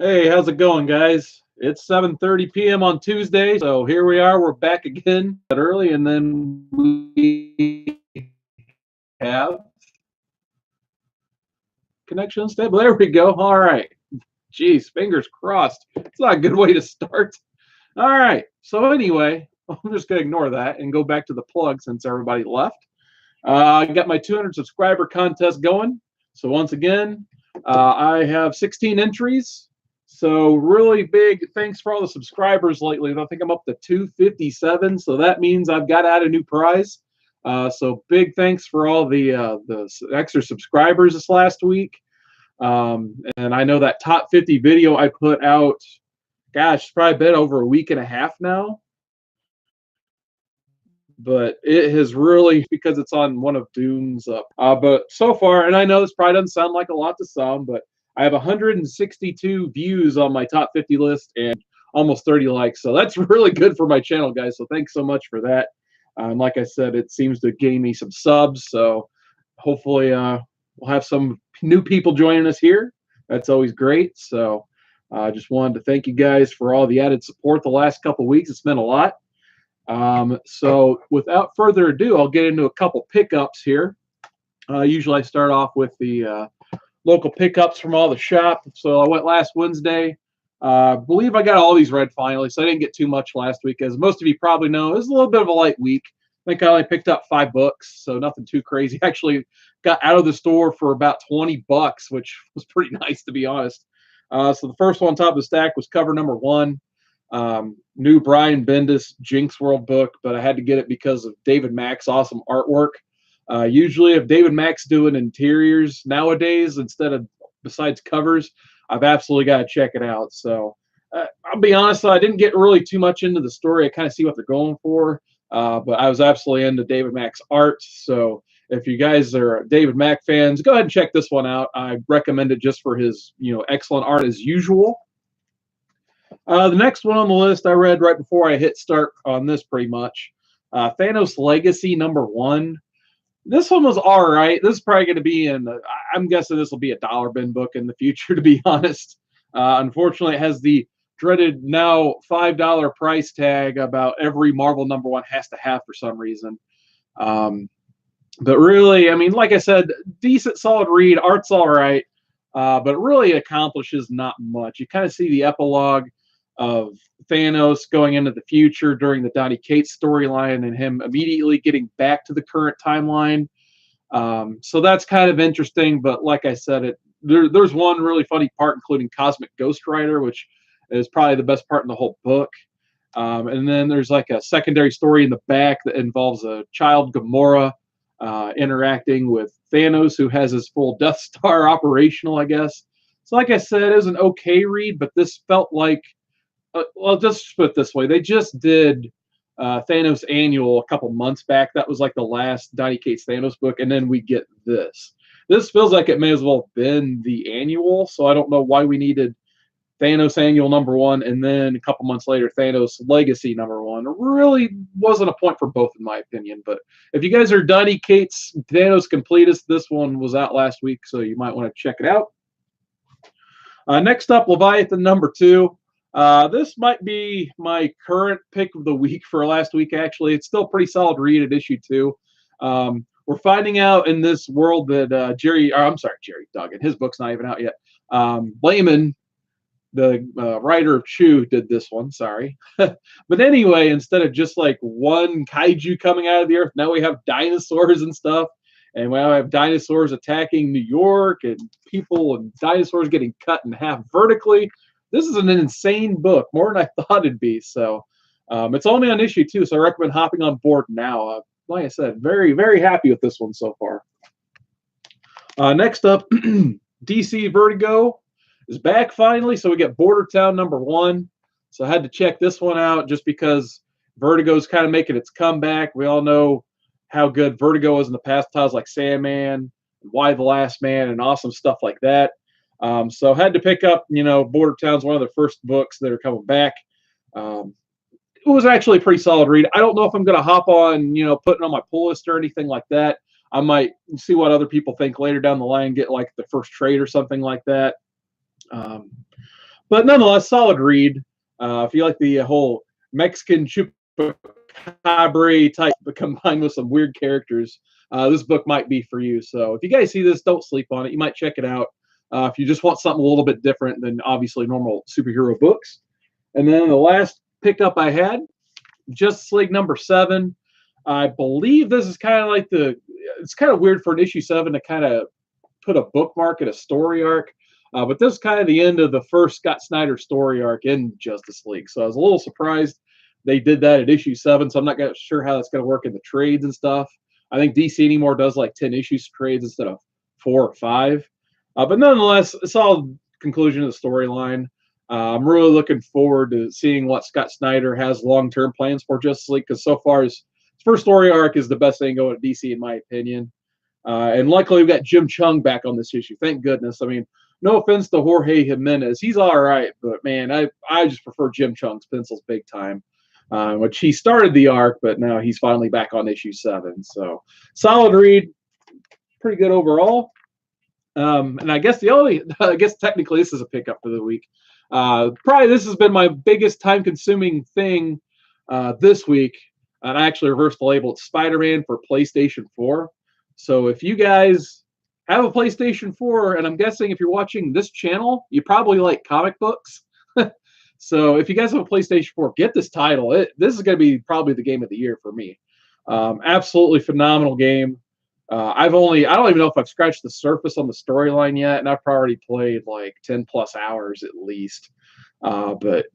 Hey, how's it going, guys? It's 7:30 p.m. on Tuesday, so here we are. We're back again early, and then we have connection stable. There we go. All right. Jeez, fingers crossed. It's not a good way to start. All right. So anyway, I'm just gonna ignore that and go back to the plug since everybody left. I got my 200 subscriber contest going. So once again, I have 16 entries. So really big thanks for all the subscribers lately. I think I'm up to 257. So that means I've got to add a new prize. So big thanks for all the extra subscribers this last week. And I know that top 50 video I put out, gosh, it's probably been over a week and a half now, but it has really because it's on one of Doom's up. But so far, and I know this probably doesn't sound like a lot to some, but I have 162 views on my top 50 list and almost 30 likes. So that's really good for my channel, guys. So thanks so much for that. Like I said, it seems to gain me some subs. So hopefully, we'll have some new people joining us here. That's always great. So I just wanted to thank you guys for all the added support the last couple weeks. It's meant a lot. So without further ado, I'll get into a couple pickups here. Usually I start off with the local pickups from all the shop. So I went last Wednesday. I believe I got all these read finally, so I didn't get too much last week. As most of you probably know, it was a little bit of a light week. I think I only picked up 5 books, so nothing too crazy. Actually got out of the store for about 20 bucks, which was pretty nice to be honest. So the first one on top of the stack was cover number 1. New Brian Bendis Jinx World book, but I had to get it because of David Mack's awesome artwork. Usually, if David Mack's doing interiors nowadays instead of besides covers, I've absolutely got to check it out. So I'll be honest, I didn't get really too much into the story. I kind of see what they're going for, but I was absolutely into David Mack's art. So if you guys are David Mack fans, go ahead and check this one out. I recommend it just for his excellent art as usual. The next one on the list I read right before I hit start on this pretty much. Thanos Legacy #1. This one was all right. This is probably going to be I'm guessing this will be a dollar bin book in the future, to be honest. Unfortunately, it has the dreaded now $5 price tag about every Marvel #1 has to have for some reason. But really, I mean, like I said, decent, solid read. Art's all right, but it really accomplishes not much. You kind of see the epilogue of Thanos going into the future during the Donny Cates storyline and him immediately getting back to the current timeline. So that's kind of interesting. But like I said, there's one really funny part, including Cosmic Ghost Rider, which is probably the best part in the whole book. And then there's like a secondary story in the back that involves a child Gamora interacting with Thanos, who has his full Death Star operational, I guess. So, like I said, it was an okay read, but this felt like, well, just put it this way: they just did Thanos Annual a couple months back. That was like the last Donny Cates Thanos book, and then we get this. This feels like it may as well have been the annual, so I don't know why we needed Thanos Annual #1, and then a couple months later, Thanos Legacy #1. It really wasn't a point for both, in my opinion. But if you guys are Donny Cates Thanos completists, this one was out last week, so you might want to check it out. Next up, Leviathan #2. This might be my current pick of the week for last week, actually. It's still a pretty solid read at issue 2. We're finding out in this world that Jerry Duggan, his book's not even out yet. Layman, the writer of Chew, did this one. Sorry. But anyway, instead of just like one kaiju coming out of the earth, now we have dinosaurs and stuff. And we have dinosaurs attacking New York and people and dinosaurs getting cut in half vertically. This is an insane book, more than I thought it'd be. So it's only on issue 2, so I recommend hopping on board now. Like I said, very, very happy with this one so far. Next up, DC Vertigo is back finally. So we get Border Town #1. So I had to check this one out just because Vertigo's kind of making its comeback. We all know how good Vertigo was in the past, titles like Sandman, Why the Last Man, and awesome stuff like that. So I had to pick up, Border Town's one of the first books that are coming back. It was actually a pretty solid read. I don't know if I'm going to hop on, putting on my pull list or anything like that. I might see what other people think later down the line, get like the first trade or something like that. But but nonetheless, solid read. If you like the whole Mexican chupacabra type, but combined with some weird characters, this book might be for you. So if you guys see this, don't sleep on it. You might check it out. If you just want something a little bit different than obviously normal superhero books. And then the last pickup I had, Justice League number 7. I believe this is kind of like it's kind of weird for an issue 7 to kind of put a bookmark at a story arc. But this is kind of the end of the first Scott Snyder story arc in Justice League. So I was a little surprised they did that at issue 7. So I'm not sure how that's going to work in the trades and stuff. I think DC anymore does like 10 issues trades instead of 4 or 5. But nonetheless, a solid conclusion of the storyline. I'm really looking forward to seeing what Scott Snyder has long-term plans for Justice League, because so far his first story arc is the best thing going at DC, in my opinion. And luckily, we've got Jim Chung back on this issue. Thank goodness. I mean, no offense to Jorge Jimenez. He's all right, but, man, I just prefer Jim Chung's pencils big time, which he started the arc, but now he's finally back on issue 7. So solid read, pretty good overall. And I guess technically this is a pickup for the week. Probably this has been my biggest time-consuming thing this week. And I actually reversed the label. It's Spider-Man for PlayStation 4. So if you guys have a PlayStation 4, and I'm guessing if you're watching this channel, you probably like comic books. So if you guys have a PlayStation 4, get this title. This is going to be probably the game of the year for me. Absolutely phenomenal game. I don't even know if I've scratched the surface on the storyline yet, and I've already played like 10 plus hours at least. But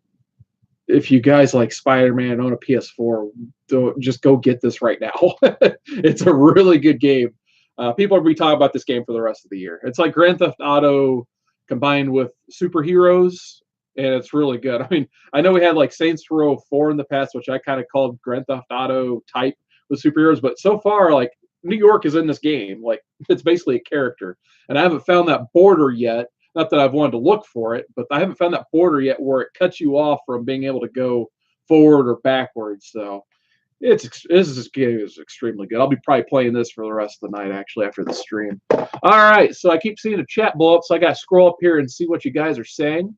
if you guys like Spider-Man, own a PS4, just go get this right now. It's a really good game. People will be talking about this game for the rest of the year. It's like Grand Theft Auto combined with superheroes, and it's really good. I mean, I know we had like Saints Row 4 in the past, which I kind of called Grand Theft Auto type with superheroes, but so far, like, New York is in this game. Like, it's basically a character. And I haven't found that border yet. Not that I've wanted to look for it, but I haven't found that border yet where it cuts you off from being able to go forward or backwards. So this game is extremely good. I'll be probably playing this for the rest of the night, actually, after the stream. All right, so I keep seeing the chat blow up, so I got to scroll up here and see what you guys are saying.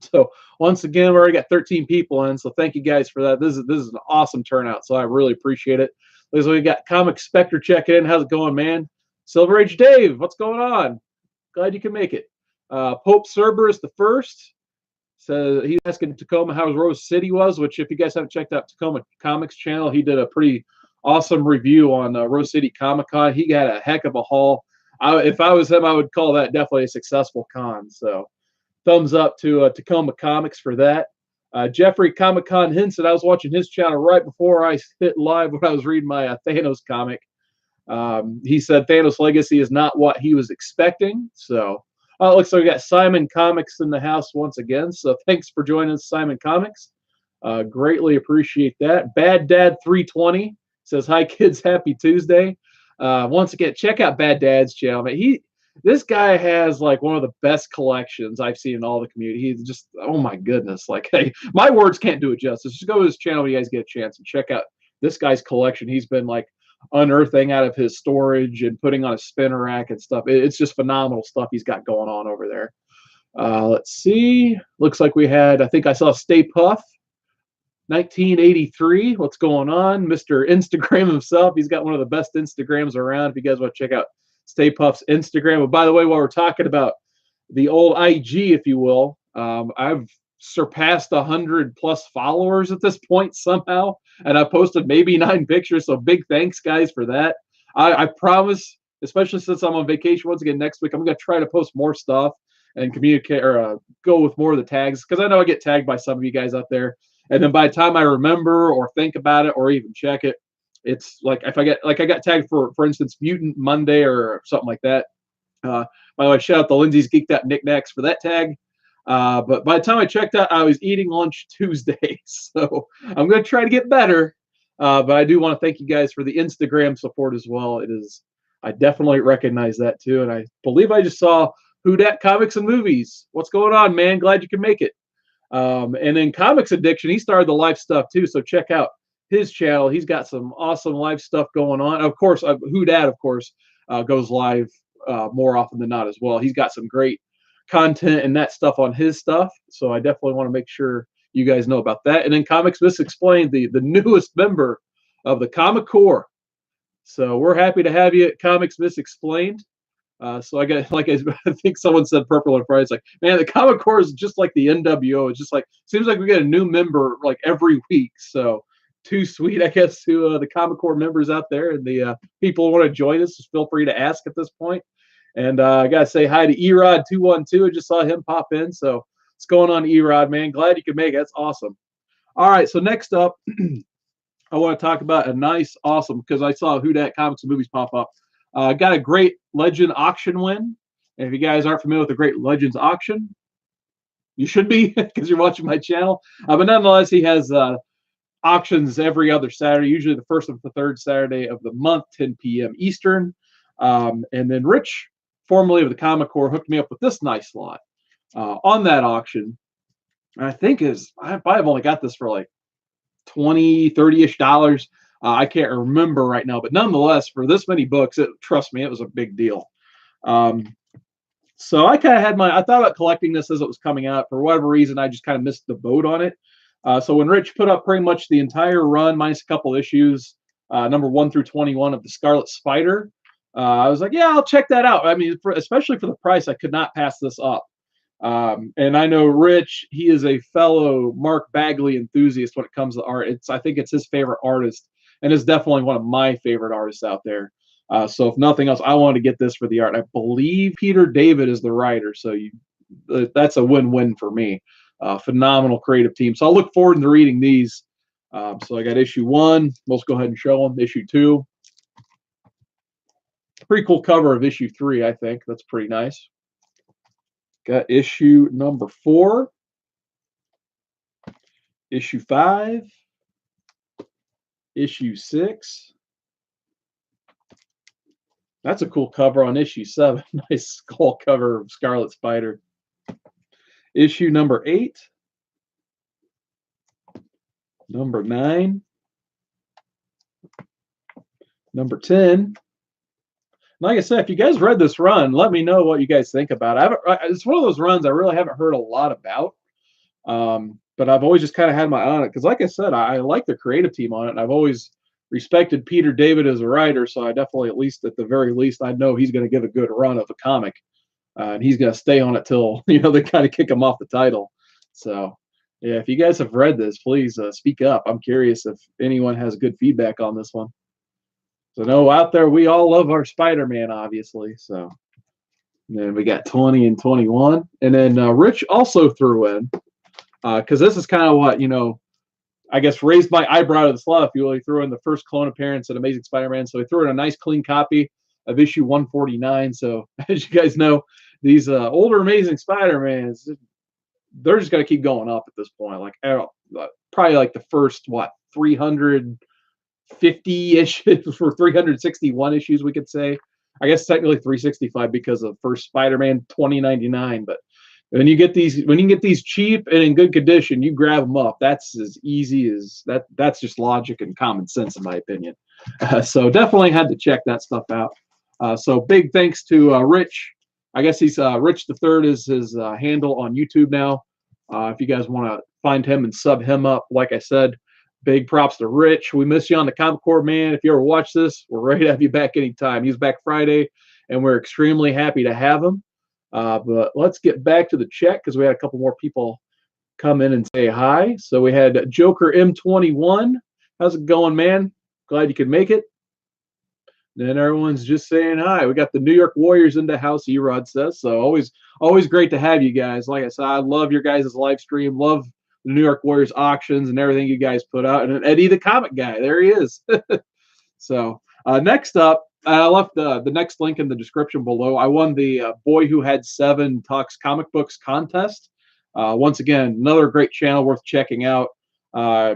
So once again, we already got 13 people in, so thank you guys for that. This is an awesome turnout, so I really appreciate it. So we got Comic Spectre checking in. How's it going, man? Silver Age Dave, what's going on? Glad you can make it. Pope Cerberus the First says he's asking Tacoma how Rose City was, which if you guys haven't checked out Tacoma Comics channel, he did a pretty awesome review on Rose City Comic Con. He got a heck of a haul. If I was him, I would call that definitely a successful con. So thumbs up to Tacoma Comics for that. Jeffrey Comic Con Hinson, I was watching his channel right before I hit live when I was reading my Thanos comic. He said Thanos Legacy is not what he was expecting. So it looks like we got Simon Comics in the house once again. So thanks for joining us, Simon Comics. Greatly appreciate that. Bad Dad 320 says, hi, kids. Happy Tuesday. Once again, check out Bad Dad's channel. This guy has like one of the best collections I've seen in all the community. He's just, oh my goodness. Like, hey, my words can't do it justice. Just go to his channel when you guys get a chance and check out this guy's collection. He's been like unearthing out of his storage and putting on a spinner rack and stuff. It's just phenomenal stuff he's got going on over there. Let's see. Looks like we had, I think I saw Stay Puff 1983. What's going on? Mr. Instagram himself. He's got one of the best Instagrams around. If you guys want to check out Stay Puff's Instagram. But by the way, while we're talking about the old IG, if you will, I've surpassed 100 plus followers at this point somehow, and I posted maybe 9 pictures. So big thanks, guys, for that. I promise, especially since I'm on vacation once again next week, I'm going to try to post more stuff and communicate or go with more of the tags, because I know I get tagged by some of you guys out there, and then by the time I remember or think about it or even check it, it's like if I got tagged for instance, Mutant Monday or something like that. By the way, shout out to Lindsay's Geeked Out Knickknacks for that tag. But by the time I checked out, I was eating lunch Tuesday. So I'm going to try to get better. But I do want to thank you guys for the Instagram support as well. I definitely recognize that too. And I believe I just saw Who Dat Comics and Movies. What's going on, man? Glad you can make it. And then Comics Addiction, he started the live stuff too. So check out his channel. He's got some awesome live stuff going on. Of course, Who Dat, of course, goes live more often than not as well. He's got some great content and that stuff on his stuff. So I definitely want to make sure you guys know about that. And then Comics Misexplained, the newest member of the Comic Corps. So we're happy to have you at Comics Misexplained. So I got, like, I think someone said Purple and Friday. It's like, man, the Comic Corps is just like the NWO. It's just like, seems like we get a new member like every week. So too sweet, I guess, to the Comic Corps members out there and the people who want to join us. Just feel free to ask at this point. And I got to say hi to Erod212. I just saw him pop in. So what's going on, Erod, man? Glad you could make it. That's awesome. All right, so next up, I want to talk about a nice, awesome, because I saw Who Dat Comics and Movies pop up. Got a great Legend auction win. And if you guys aren't familiar with the Great Legends auction, you should be because you're watching my channel. But nonetheless, he has auctions every other Saturday, usually the first and the third Saturday of the month, 10 p.m. Eastern. And then Rich, formerly of the Comic Corps, hooked me up with this nice lot on that auction. I think I've only got this for like $20, $30-ish dollars. I can't remember right now, but nonetheless, for this many books, trust me, it was a big deal. So I kind of had I thought about collecting this as it was coming out. For whatever reason, I just kind of missed the boat on it. So when Rich put up pretty much the entire run, minus a couple issues, number 1 through 21 of the Scarlet Spider, I was like, yeah, I'll check that out. I mean, especially for the price, I could not pass this up. And I know Rich, he is a fellow Mark Bagley enthusiast when it comes to art. I think it's his favorite artist, and is definitely one of my favorite artists out there. So if nothing else, I wanted to get this for the art. I believe Peter David is the writer, so that's a win-win for me. Phenomenal creative team. So I'll look forward to reading these. So I got issue 1. Let's go ahead and show them. Issue 2. Pretty cool cover of issue 3, I think. That's pretty nice. Got issue number 4. Issue 5. Issue 6. That's a cool cover on issue 7. Nice skull cover of Scarlet Spider. Issue number 8. Number 9. Number 10. Like I said, if you guys read this run, let me know what you guys think about it. It's one of those runs I really haven't heard a lot about, but I've always just kind of had my eye on it because, like I said, I like the creative team on it, and I've always respected Peter David as a writer, so I definitely, at the very least, I know he's going to give a good run of a comic, and he's going to stay on it till they kind of kick him off the title. So, yeah, if you guys have read this, please speak up. I'm curious if anyone has good feedback on this one. So, no, out there, we all love our Spider-Man, obviously. So, and then we got 20 and 21. And then Rich also threw in, because this is kind of what, I guess raised my eyebrow to the slot. If you really threw in the first clone appearance at Amazing Spider-Man. So, he threw in a nice, clean copy of issue 149. So, as you guys know, these older Amazing Spider-Mans, they're just going to keep going up at this point. Like, probably like the first, 350-ish for 361 issues, we could say. I guess technically 365 because of first Spider-Man 2099. But when you get these cheap and in good condition, you grab them up. That's as easy as that. That's just logic and common sense, in my opinion. So definitely had to check that stuff out. So big thanks to Rich. I guess he's Rich the Third is his handle on YouTube now. If you guys want to find him and sub him up, like I said, big props to Rich. We miss you on the Comic Corps, man. If you ever watch this, we're ready to have you back anytime. He's back Friday, and we're extremely happy to have him. But let's get back to the chat because we had a couple more people come in and say hi. So we had Joker M21. How's it going, man? Glad you could make it. Then everyone's just saying hi. We got the New York Warriors in the house, Erod says. So always great to have you guys. Like I said, I love your guys' live stream. Love the New York Warriors auctions and everything you guys put out. And Eddie the comic guy, there he is. So next up, I left the next link in the description below. I won the Boy Who Had 7 Talks Comic Books contest. Once again, another great channel worth checking out.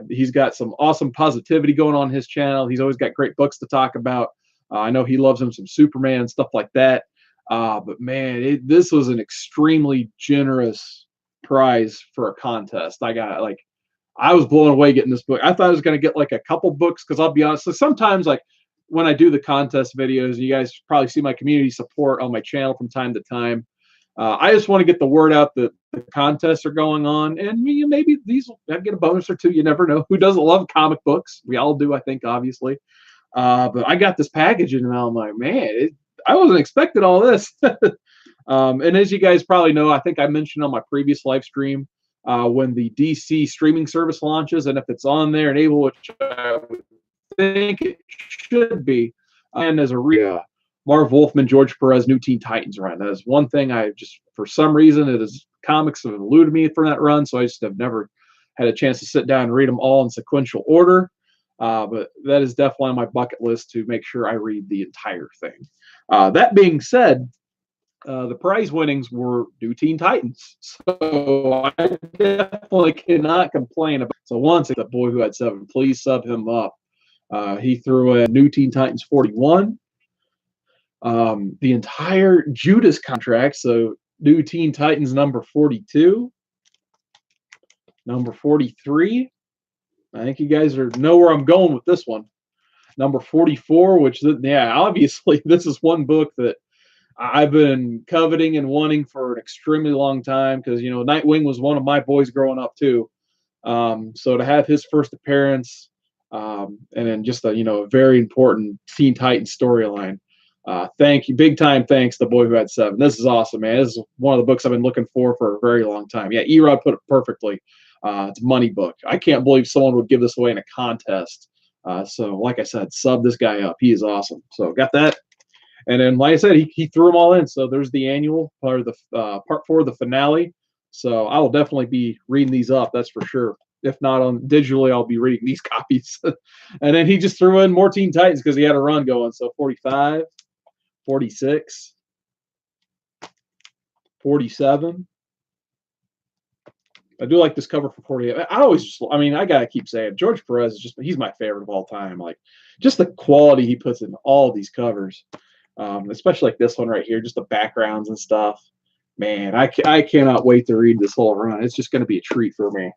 He's got some awesome positivity going on his channel. He's always got great books to talk about. I know he loves him some Superman and stuff like that. But man, this was an extremely generous prize for a contest. I was blown away getting this book. I thought I was going to get like a couple books because I'll be honest. So sometimes like when I do the contest videos, you guys probably see my community support on my channel from time to time. I just want to get the word out that the contests are going on, and maybe these I get a bonus or two. You never know. Who doesn't love comic books? We all do, I think, obviously. But I got this package, and I'm like, man, I wasn't expecting all this. And as you guys probably know, I think I mentioned on my previous live stream, when the DC streaming service launches, and if it's on there and able, which I would think it should be, and as a Marv Wolfman, George Perez, New Teen Titans run. That is one thing I just, for some reason, comics have eluded me for that run, so I just have never had a chance to sit down and read them all in sequential order. But that is definitely on my bucket list to make sure I read the entire thing. That being said, the prize winnings were New Teen Titans, so I definitely cannot complain about. So once the boy who had 7, please sub him up. He threw in New Teen Titans 41, the entire Judas contract. So New Teen Titans number 42, number 43. I think you guys know where I'm going with this one. Number 44, which, yeah, obviously this is one book that I've been coveting and wanting for an extremely long time, because Nightwing was one of my boys growing up too. So to have his first appearance, and then just a very important Teen Titans storyline. Thank you, big time thanks to the boy who had 7. This is awesome, man. This is one of the books I've been looking for a very long time. Yeah, Erod put it perfectly. It's a money book. I can't believe someone would give this away in a contest. So like I said, sub this guy up. He is awesome. So got that. And then, like I said, he threw them all in. So there's the annual part of the part 4 of the finale. So I will definitely be reading these up. That's for sure. If not on digitally, I'll be reading these copies. And then he just threw in more Teen Titans because he had a run going. So 45, 46, 47. I do like this cover for 48. I gotta keep saying George Perez is he's my favorite of all time. Like, just the quality he puts in all these covers. Especially like this one right here, just the backgrounds and stuff. Man, I cannot wait to read this whole run. It's just going to be a treat for me.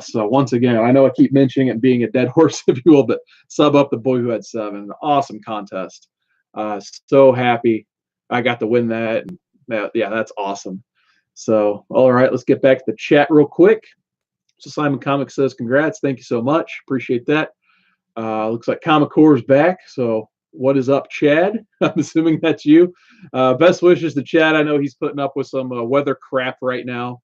So once again, I know I keep mentioning it being a dead horse, if you will, but sub up the boy who had 7. Awesome contest. So happy I got to win that. And yeah, that's awesome. So, all right, let's get back to the chat real quick. So Simon Comics says, congrats. Thank you so much. Appreciate that. Looks like Comic Core is back. So what is up, Chad? I'm assuming that's you. Best wishes to Chad. I know he's putting up with some weather crap right now.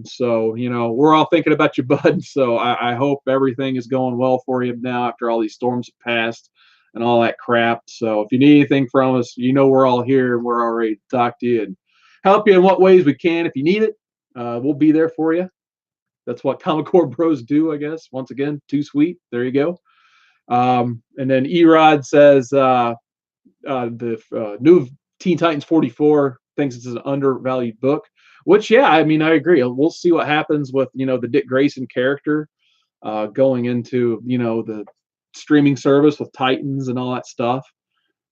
So, we're all thinking about you, bud. So I hope everything is going well for you now after all these storms have passed and all that crap. So if you need anything from us, we're all here and we're all ready to talk to you and help you in what ways we can. If you need it, we'll be there for you. That's what Comic Core Bros do, I guess. Once again, too sweet. There you go. And then Erod says the new Teen Titans 44 thinks it's an undervalued book, which, yeah, I mean, I agree. We'll see what happens with, the Dick Grayson character going into, the streaming service with Titans and all that stuff.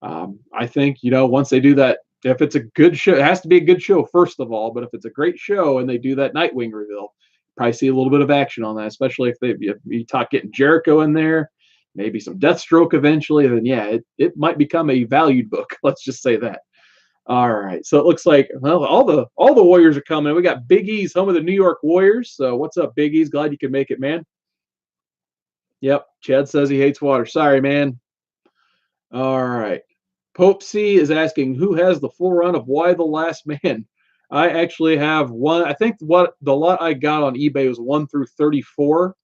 I think, once they do that, if it's a good show, it has to be a good show, first of all, but if it's a great show and they do that Nightwing reveal, probably see a little bit of action on that, especially if you talk getting Jericho in there, maybe some Deathstroke eventually, then yeah, it might become a valued book. Let's just say that. All right, so it looks like, well, all the Warriors are coming. We got Big E's home of the New York Warriors. So what's up, Big E's? Glad you can make it, man. Yep, Chad says he hates water. Sorry, man. All right. Pope C is asking, who has the full run of Y the Last Man? I actually have one. I think what the lot I got on eBay was 1 through 34.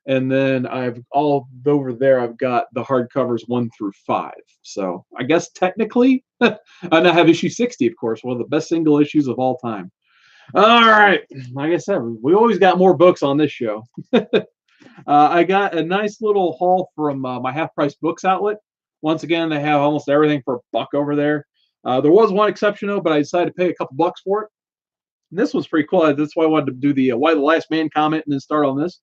And then I've all over there, I've got the hardcovers 1 through 5. So I guess technically, and I have issue 60, of course, one of the best single issues of all time. All right. Like I said, we always got more books on this show. I got a nice little haul from my Half Price Books outlet. Once again, they have almost everything for $1 over there. There was one exception, though, but I decided to pay a couple bucks for it. And this was pretty cool. That's why I wanted to do the Why the Last Man comment and then start on this.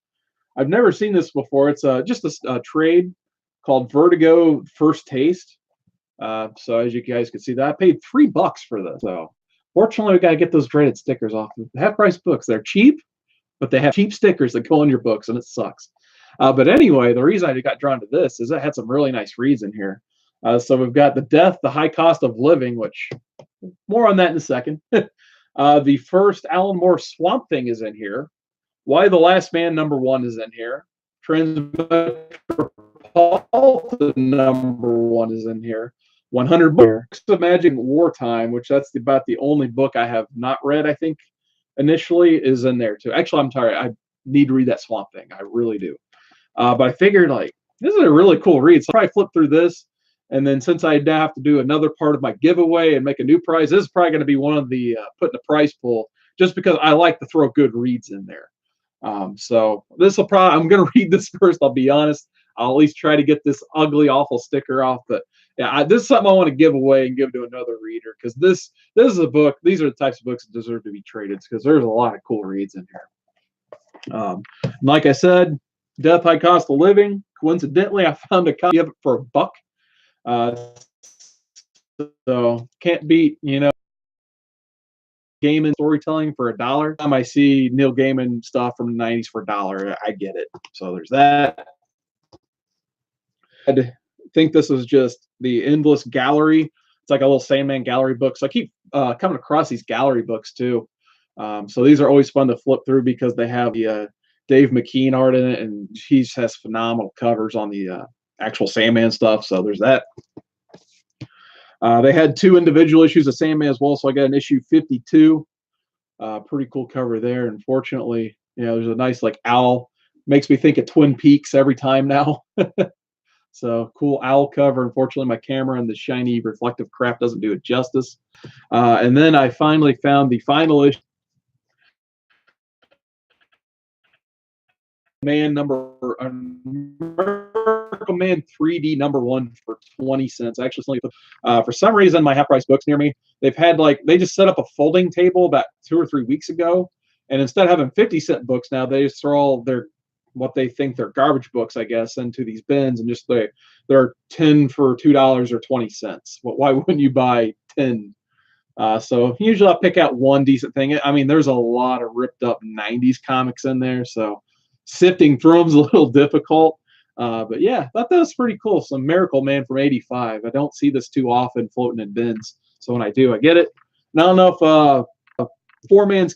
I've never seen this before. It's just a trade called Vertigo First Taste. So as you guys can see, that I paid $3 for this. So fortunately, we got to get those dreaded stickers off. Half Price Books, they're cheap, but they have cheap stickers that go on your books, and it sucks. But anyway, the reason I got drawn to this is it had some really nice reads in here. So we've got The Death, The High Cost of Living, which more on that in a second. The first Alan Moore Swamp Thing is in here. Why the Last Man #1 is in here. Transmetropolitan #1 is in here. 100 Books of Magic Wartime, which that's about the only book I have not read, I think, initially, is in there too. Actually, I'm sorry, I need to read that Swamp Thing. I really do. But I figured, like, this is a really cool read, so I'll probably flip through this. And then since I now have to do another part of my giveaway and make a new prize, this is probably going to be one of the put in the prize pool, just because I like to throw good reads in there. So this will probably, I'm going to read this first. I'll be honest. I'll at least try to get this ugly, awful sticker off. But yeah, this is something I want to give away and give to another reader, because this is a book. These are the types of books that deserve to be traded, because there's a lot of cool reads in here. Like I said, Death High Cost of Living. Coincidentally, I found a copy of it for $1. So can't beat, Gaiman storytelling for $1. Time I see Neil Gaiman stuff from the 90s for $1, I get it. So there's that. I think this is just the Endless Gallery. It's like a little Sandman gallery book. So I keep coming across these gallery books too. So these are always fun to flip through, because they have the Dave McKean art in it, and he has phenomenal covers on the actual Sandman stuff. So there's that. They had 2 individual issues of Sandman as well, so I got an issue 52. Pretty cool cover there. Unfortunately, there's a nice like owl. Makes me think of Twin Peaks every time now. So cool owl cover. Unfortunately, my camera and the shiny reflective crap doesn't do it justice. And then I finally found the final issue. Miracle Man 3D #1 for 20 cents. Actually, for some reason, my half price books near me, they've had they just set up a folding table about 2 or 3 weeks ago, and instead of having 50-cent books now, they just throw all their what they think they're garbage books, I guess, into these bins, and just they're 10 for $2 or 20 cents. Well, why wouldn't you buy 10? So usually I'll pick out one decent thing. I mean, there's a lot of ripped up 90s comics in there, so sifting through them's a little difficult. But yeah, I thought that was pretty cool. Some Miracle Man from '85. I don't see this too often floating in bins, so when I do, I get it. And I don't know if Four Man's